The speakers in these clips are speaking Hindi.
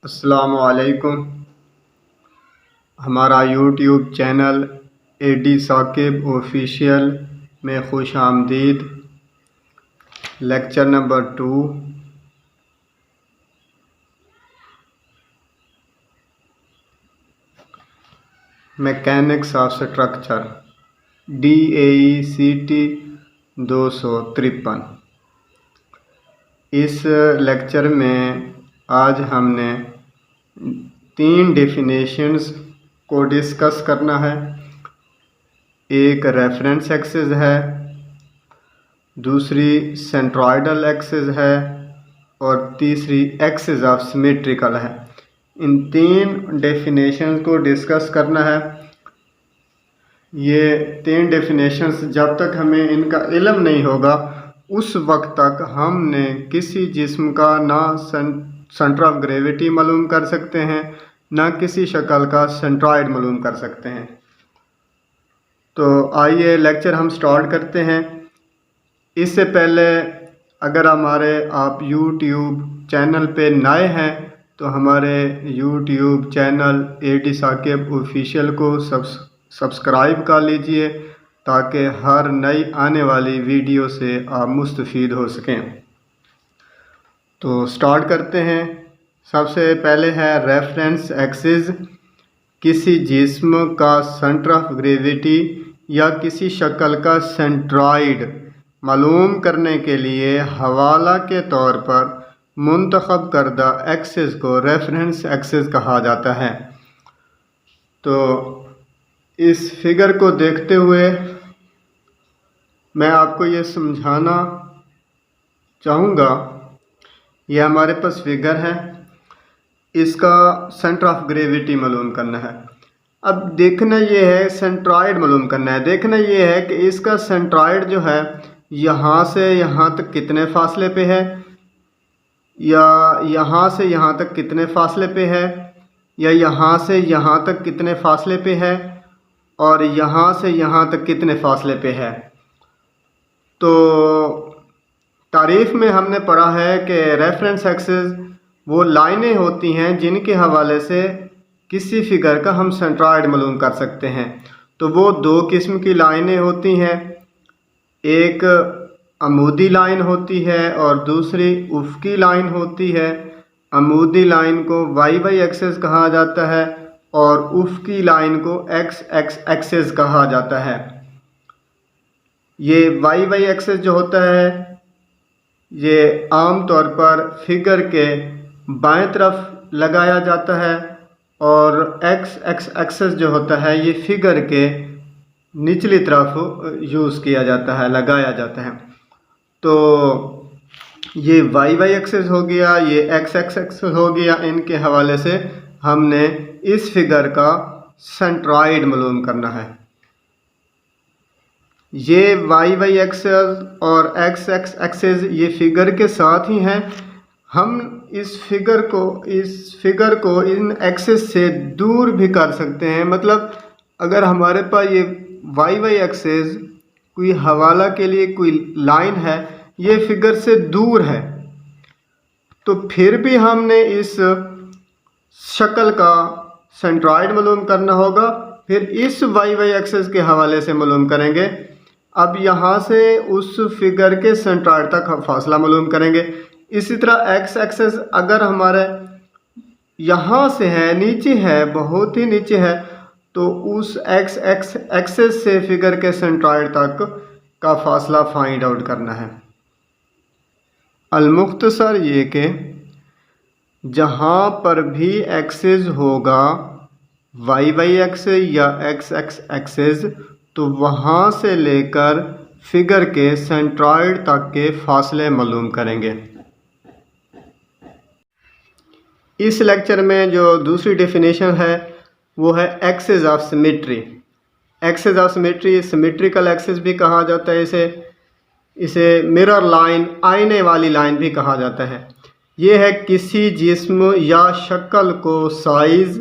अस्सलामु अलैकुम। हमारा YouTube channel AD Saqib official में खुश आमदीद। Lecture number 2 mechanics of structure DAECT 253। इस लेक्चर में आज हमने 3 डेफिनेशंस को डिस्कस करना है। एक रेफरेंस एक्सिस है, दूसरी सेंट्रॉयडल एक्सिस है और तीसरी एक्सिस ऑफ सिमेट्रिकल है। इन 3 डेफिनेशंस को डिस्कस करना है। ये 3 डेफिनेशंस जब तक हमें इनका इल्म नहीं होगा उस वक्त तक हमने किसी जिस्म का ना सेंटर ऑफ ग्रेविटी मालूम कर सकते हैं, ना किसी शक्ल का सेंट्रॉयड मालूम कर सकते हैं। तो आइए लेक्चर हम स्टार्ट करते हैं। इससे पहले अगर आप YouTube चैनल पे नए हैं तो हमारे YouTube channel AD Saqib official को सब्सक्राइब कर लीजिए ताकि हर नई आने वाली वीडियो से आप मुस्तफ़ीद हो सकें। तो स्टार्ट करते हैं। सबसे पहले है रेफरेंस एक्सिस। किसी जिस्म का सेंटर ऑफ ग्रेविटी या किसी शक्ल का सेंट्रॉयड मालूम करने के लिए हवाला के तौर पर मुंतखब करदा एक्सिस को रेफरेंस एक्सिस कहा जाता है। तो इस फिगर को देखते हुए मैं आपको ये समझाना चाहूँगा। ये हमारे पास फिगर है, इसका सेंटर ऑफ ग्रेविटी मालूम करना है। अब देखना ये है सेंट्रॉयड मालूम करना है। देखना ये है कि इसका सेंट्रॉयड जो है यहाँ से यहाँ तक कितने फासले पे है, या यहाँ से यहाँ तक कितने फासले पे है, या यहाँ से यहाँ तक कितने फासले पे है, और यहाँ से यहाँ तक कितने फासले पे है। तो तारीफ़ में हमने पढ़ा है कि रेफरेंस एक्सिस वो लाइनें होती हैं जिनके हवाले से किसी फिगर का हम सेंट्रॉयड मालूम कर सकते हैं। तो वो 2 किस्म की लाइनें होती हैं, एक अमूदी लाइन होती है और दूसरी उफ़क़ी लाइन होती है। अमूदी लाइन को YY एक्सिस कहा जाता है और उफ़क़ी लाइन को XX एक्सिस कहा जाता है। ये YY एक्सिस जो होता है ये आम तौर पर फिगर के बाएं तरफ लगाया जाता है और XX एक्सिस जो होता है ये फिगर के निचली तरफ यूज़ किया जाता है, लगाया जाता है। तो ये YY एक्सिस हो गया, ये XX एक्सिस हो गया। इनके हवाले से हमने इस फिगर का सेंट्रॉयड मालूम करना है। ये YY एक्सिस और XX एक्सिस ये फिगर के साथ ही हैं। हम इस फिगर को इन एक्सिस से दूर भी कर सकते हैं। मतलब अगर हमारे पास ये YY एक्सिस कोई हवाला के लिए कोई लाइन है, ये फिगर से दूर है, तो फिर भी हमने इस शक्ल का सेंट्रॉयड मालूम करना होगा। फिर इस YY एक्सिस के हवाले से मालूम करेंगे। अब यहाँ से उस फिगर के सेंट्रॉयड तक हम फासला मालूम करेंगे। इसी तरह X एक्सिस अगर हमारे यहाँ से है, नीचे है, बहुत ही नीचे है, तो उस X एक्सिस से फिगर के सेंट्रॉयड तक का फासला फाइंड आउट करना है। अलमुख्तसर ये कि जहाँ पर भी एक्सिस होगा YY एक्सिस या XX एक्सिस, तो वहाँ से लेकर फिगर के सेंट्रॉयड तक के फासले मालूम करेंगे। इस लेक्चर में जो दूसरी डेफिनेशन है वो है axis of symmetry. Axis of symmetry symmetrical axis भी कहा जाता है। इसे मिरर लाइन, आईने वाली लाइन भी कहा जाता है। ये है किसी जिस्म या शक्ल को साइज़,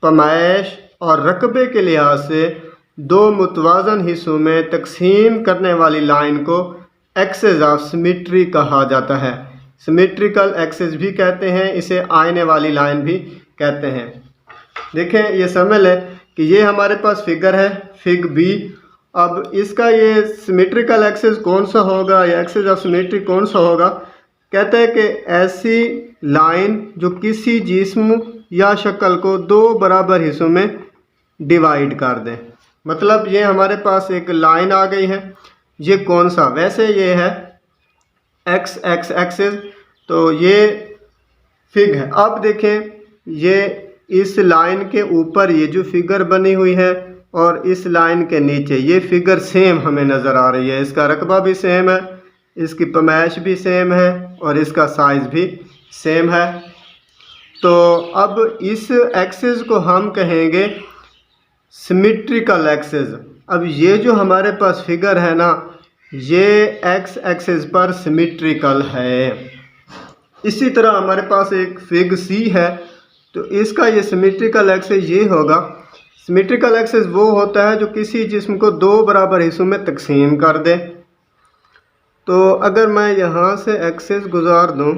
पैमाइश और रकबे के लिहाज से 2 मुतवाज़न हिस्सों में तकसीम करने वाली लाइन को एक्सिस ऑफ सिमेट्री कहा जाता है। सिमेट्रिकल एक्सिस भी कहते हैं, इसे आईने वाली लाइन भी कहते हैं। देखें ये समझ लें कि ये हमारे पास फिगर है, फिग बी। अब इसका ये सिमेट्रिकल एक्सिस कौन सा होगा या एक्सिस ऑफ सिमेट्री कौन सा होगा? कहते हैं कि ऐसी लाइन जो किसी जिस्म या शक्ल को दो बराबर हिस्सों में डिवाइड कर दें। मतलब ये हमारे पास एक लाइन आ गई है, ये कौन सा? वैसे ये है एक्स एक्स एक्सिस, तो ये फिग है। अब देखें ये इस लाइन के ऊपर ये जो फिगर बनी हुई है और इस लाइन के नीचे ये फिगर सेम हमें नज़र आ रही है। इसका रकबा भी सेम है, इसकी पैमाइश भी सेम है और इसका साइज़ भी सेम है। तो अब इस एक्सिस को हम कहेंगे सिमेट्रिकल एक्सिस। अब ये जो हमारे पास फिगर है ना, ये एक्स एक्सिस पर सिमेट्रिकल है। इसी तरह हमारे पास एक फिग सी है, तो इसका ये सिमेट्रिकल एक्सिस ये होगा। सिमेट्रिकल एक्सिस वो होता है जो किसी जिस्म को दो बराबर हिस्सों में तकसीम कर दे। तो अगर मैं यहाँ से एक्सिस गुजार दूँ,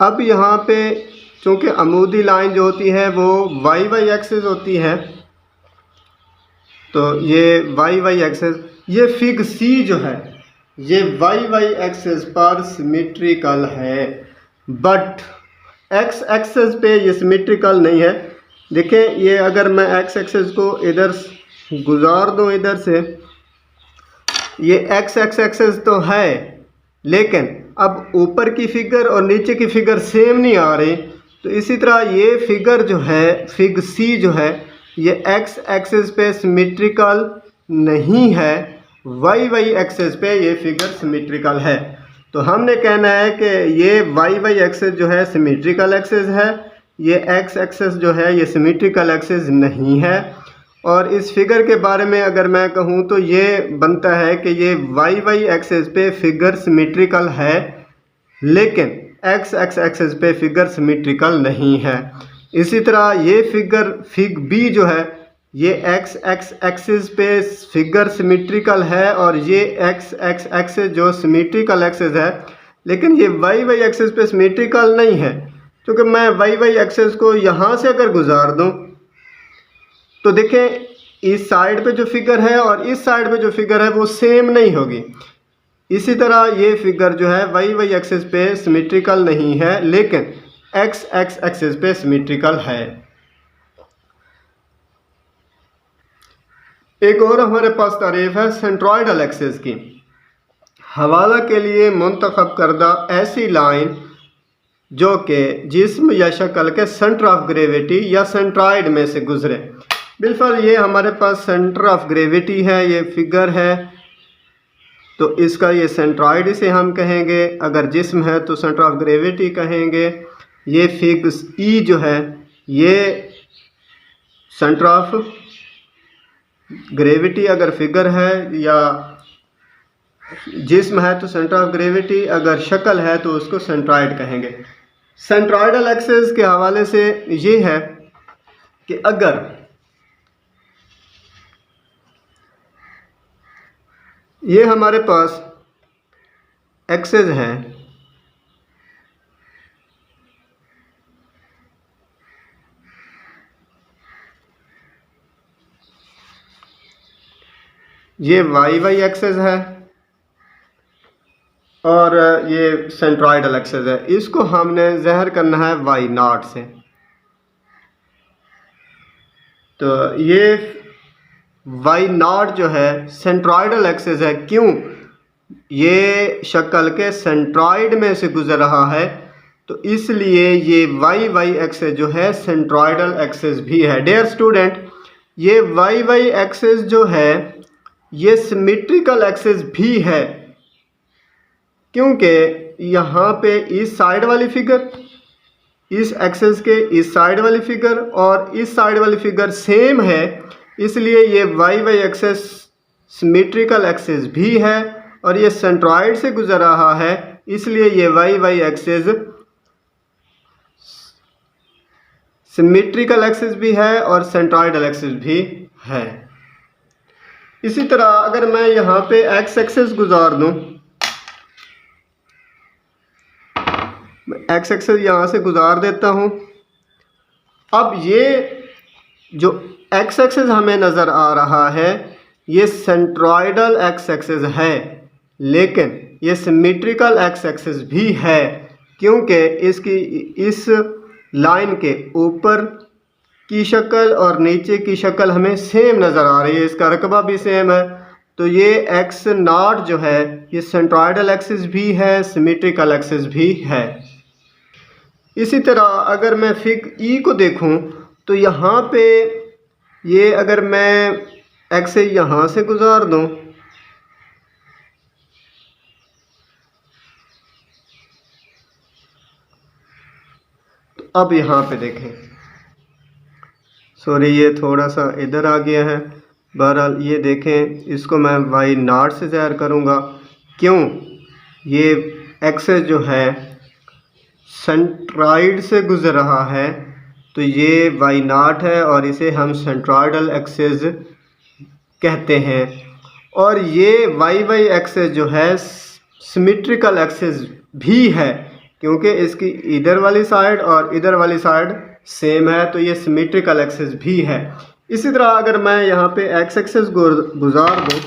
अब यहाँ पे चूँकि अमूदी लाइन जो होती है वो वाई वाई एक्सिस होती है, तो ये वाई वाई एक्सिस, ये फिग सी जो है ये वाई वाई एक्सिस पर सिमेट्रिकल है, बट एक्स एक्सिस पे ये सिमेट्रिकल नहीं है। देखें ये अगर मैं एक्स एक्सिस को इधर गुजार दूँ, इधर से ये एक्स एक्सिस तो है, लेकिन अब ऊपर की फिगर और नीचे की फिगर सेम नहीं आ रही। तो इसी तरह ये फिगर जो है फिग सी जो है ये एक्स एक्सिस पे सिमेट्रिकल नहीं है, वाई वाई एक्सिस पे ये फिगर सिमेट्रिकल है। तो हमने कहना है कि ये वाई वाई एक्सिस जो है सिमेट्रिकल एक्सिस है, ये एक्स एक्सिस जो है ये सिमेट्रिकल एक्सिस नहीं है। और इस फिगर के बारे में अगर मैं कहूँ तो ये बनता है कि ये वाई वाई एक्सिस पे फिगर सिमेट्रिकल है, लेकिन एक्स एक्स एक्सिस पे फिगर सिमेट्रिकल नहीं है। इसी तरह ये फिगर फिग बी जो है ये एक्स एक्स एक्सिस पे फिगर सिमेट्रिकल है और ये एक्स एक्स एक्सिस जो सिमेट्रिकल एक्सिस है, लेकिन ये वाई वाई एक्सिस पे सिमेट्रिकल नहीं है। क्योंकि मैं वाई वाई एक्सिस को यहाँ से अगर गुजार दूँ तो देखें इस साइड पे जो फिगर है और इस साइड पे जो फिगर है वो सेम नहीं होगी। इसी तरह ये फिगर जो है वाई वाई एक्सिस पे सिमेट्रिकल नहीं है, लेकिन एक्स एक्स एक्सिस पे सिमेट्रिकल है। एक और हमारे पास तारीफ है सेंट्रॉइडल एक्सिस की। हवाला के लिए मुंतखब करदा ऐसी लाइन जो कि जिस्म या शक्ल के सेंटर ऑफ ग्रेविटी या सेंट्रॉइड में से गुजरे। बिल्कुल ये हमारे पास सेंटर ऑफ ग्रेविटी है, ये फिगर है, तो इसका ये सेंट्रॉइड इसे हम कहेंगे। अगर जिस्म है तो सेंटर ऑफ ग्रेविटी कहेंगे। ये फिग ई जो है ये सेंटर ऑफ ग्रेविटी अगर फिगर है या जिस्म है तो सेंटर ऑफ ग्रेविटी, अगर शक्ल है तो उसको सेंट्रॉइड कहेंगे। सेंट्रॉइडल एक्सिस के हवाले से ये है कि अगर ये हमारे पास एक्सिस है, ये वाई वाई एक्सिस है और ये सेंट्रॉइडल एक्सिस है। इसको हमने ज़हर करना है वाई नॉट से। तो ये वाई नॉट जो है सेंट्रॉइडल एक्सिस है। क्यों? ये शक्ल के सेंट्रॉइड में से गुजर रहा है, तो इसलिए ये वाई वाई एक्सिस जो है सेंट्रॉइडल एक्सिस भी है। डियर स्टूडेंट, ये वाई वाई एक्सिस जो है ये सिमेट्रिकल एक्सिस भी है, क्योंकि यहाँ पे इस साइड वाली फिगर, इस एक्सिस के इस साइड वाली फिगर और इस साइड वाली फिगर सेम है, इसलिए ये Y Y axis symmetrical axis भी है और ये सेंट्रॉइड से गुजर रहा है, इसलिए ये Y Y axis symmetrical axis भी है और सेंट्रॉयडल एक्सिस भी है। इसी तरह अगर मैं यहाँ पे एक्स एक्सिस गुजार दूं, एक्स एक्सिस यहाँ से गुजार देता हूँ। अब ये जो एक्स एक्सिस हमें नज़र आ रहा है ये सेंट्रॉयडल एक्स एक्सिस है, लेकिन ये सिमेट्रिकल एक्स एक्सिस भी है, क्योंकि इसकी इस लाइन के ऊपर की शक्ल और नीचे की शक्ल हमें सेम नज़र आ रही है, इसका रकबा भी सेम है। तो ये एक्स नॉट जो है ये सेंट्रॉयडल एक्सिस भी है, सिमेट्रिकल एक्सिस भी है। इसी तरह अगर मैं फिग ई को देखूं तो यहाँ पे ये अगर मैं एक्स से यहाँ से गुजार दूं तो अब यहाँ पे देखें, सॉरी ये थोड़ा सा इधर आ गया है। बहरहाल ये देखें, इसको मैं वाई नॉट से ज़ाहिर करूँगा। क्यों? ये एक्सेस जो है सेंट्रॉइड से गुजर रहा है, तो ये वाई नॉट है और इसे हम सेंट्रॉयडल एक्सेस कहते हैं। और ये वाई वाई एक्सेस जो है सिमेट्रिकल एक्सेस भी है, क्योंकि इसकी इधर वाली साइड और इधर वाली साइड सेम है, तो ये सिमेट्रिकल एक्सेस भी है। इसी तरह अगर मैं यहाँ पे एक्स एक्सेस गुजार दूँ,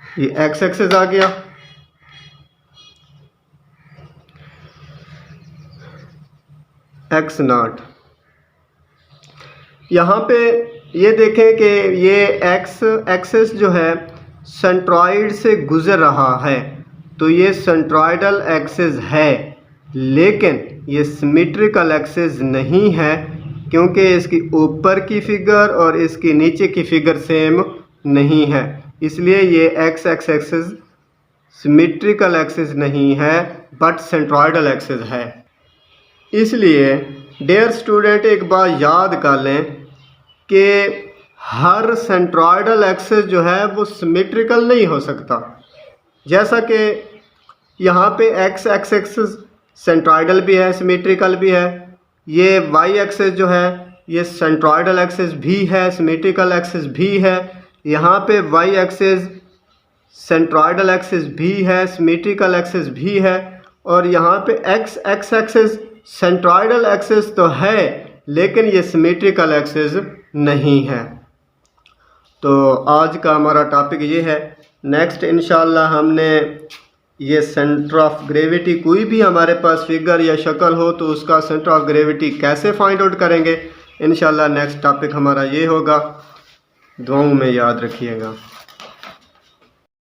ये एक्स एक्सेस आ गया। एक्स नॉट यहाँ पे ये देखें कि ये एक्स एक्सेस जो है सेंट्रॉइड से गुजर रहा है, तो ये सेंट्रॉयडल एक्सेस है, लेकिन ये सिमेट्रिकल एक्सेस नहीं है, क्योंकि इसकी ऊपर की फिगर और इसकी नीचे की फिगर सेम नहीं है। इसलिए ये एक्स एक्सेस सिमेट्रिकल एक्सेस नहीं है बट सेंट्रॉयडल एक्सेस है। इसलिए डियर स्टूडेंट एक बार याद कर लें कि हर सेंट्रॉयडल एक्सेस जो है वो सिमेट्रिकल नहीं हो सकता। जैसा कि यहाँ पे एक्स एक्सेस सेंट्रॉयडल भी है, सिमेट्रिकल भी है। ये वाई एक्सेस जो है ये सेंट्रॉयडल एक्सेस भी है, सिमेट्रिकल एक्सेस भी है। यहाँ पे वाई एक्सेस सेंट्रॉयडल एक्सेस भी है, सिमेट्रिकल एक्सेस भी है। और यहाँ पे एक्स एक्सेस सेंट्रॉयडल एक्सेस तो है, लेकिन ये सिमेट्रिकल एक्सेस नहीं है। तो आज का हमारा टॉपिक ये है। नेक्स्ट इंशाल्लाह हमने ये सेंटर ऑफ ग्रेविटी, कोई भी हमारे पास फिगर या शक्ल हो तो उसका सेंटर ऑफ ग्रेविटी कैसे फाइंड आउट करेंगे, इंशाल्लाह नेक्स्ट टॉपिक हमारा ये होगा। दुआओं में याद रखिएगा।